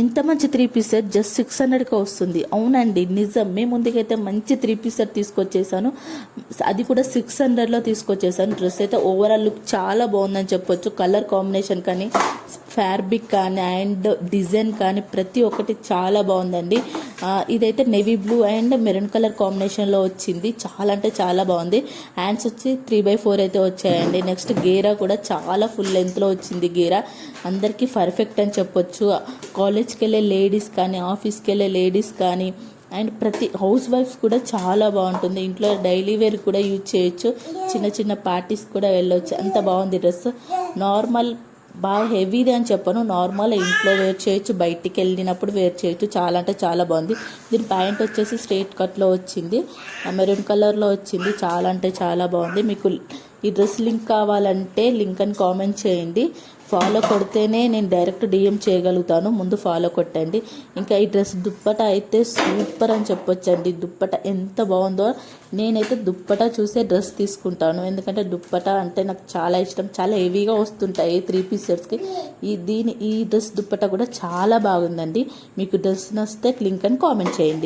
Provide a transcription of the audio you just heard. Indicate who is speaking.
Speaker 1: ఇంత మంచి 3 piece set just 600కి వస్తుంది. అవునండి, నిజం. మేము ముందుకైతే మంచి 3 పీస్ సెట్ తీసుకొచ్చేసాను, అది కూడా 600లో తీసుకొచ్చేసాను. డ్రెస్ అయితే ఓవరాల్ లుక్ చాలా బాగుందని చెప్పొచ్చు. కలర్ కాంబినేషన్ కానీ, ఫ్యాబ్రిక్ కానీ అండ్ డిజైన్ కానీ ప్రతి ఒక్కటి చాలా బాగుందండి. ఇదైతే navy blue and maroon colour కాంబినేషన్లో వచ్చింది. చాలా అంటే చాలా బాగుంది. హ్యాండ్స్ వచ్చి 3/4 అయితే వచ్చాయండి. నెక్స్ట్ గేరా కూడా చాలా ఫుల్ లెంత్లో వచ్చింది. గేరా అందరికీ పర్ఫెక్ట్ అని చెప్పొచ్చు. కాలేజ్కి వెళ్ళే లేడీస్ కానీ, ఆఫీస్కి వెళ్ళే లేడీస్ కానీ అండ్ ప్రతి హౌస్ వైఫ్స్ కూడా చాలా బాగుంటుంది. ఇంట్లో డైలీ వేర్ కూడా యూజ్ చేయొచ్చు. చిన్న చిన్న పార్టీస్ కూడా వెళ్ళొచ్చు. అంత బాగుంది డ్రెస్. నార్మల్ బాగా హెవీది అని చెప్పను, నార్మల్ ఇంట్లో వేర్ చేయొచ్చు, బయటికి వెళ్ళినప్పుడు వేర్ చేయొచ్చు. చాలా అంటే చాలా బాగుంది. దీని ప్యాంట్ వచ్చేసి స్ట్రైట్ కట్లో వచ్చింది, మెరూన్ కలర్లో వచ్చింది. చాలా అంటే చాలా బాగుంది. మీకు ఈ డ్రెస్ లింక్ కావాలంటే లింక్ అని కామెంట్ చేయండి. ఫాలో కొడితేనే నేను డైరెక్ట్ డిఎం చేయగలుగుతాను. ముందు ఫాలో కొట్టండి. ఇంకా ఈ డ్రెస్ దుప్పట అయితే సూపర్ అని చెప్పొచ్చండి. దుప్పట ఎంత బాగుందో. నేనైతే దుప్పట చూసే డ్రెస్ తీసుకుంటాను, ఎందుకంటే దుప్పట అంటే నాకు చాలా ఇష్టం. చాలా హెవీగా వస్తుంటాయి 3 పీస్ సెట్స్కి. ఈ డ్రెస్ దుప్పట కూడా చాలా బాగుందండి. మీకు డ్రెస్ నచ్చితే లింక్ అని కామెంట్ చేయండి.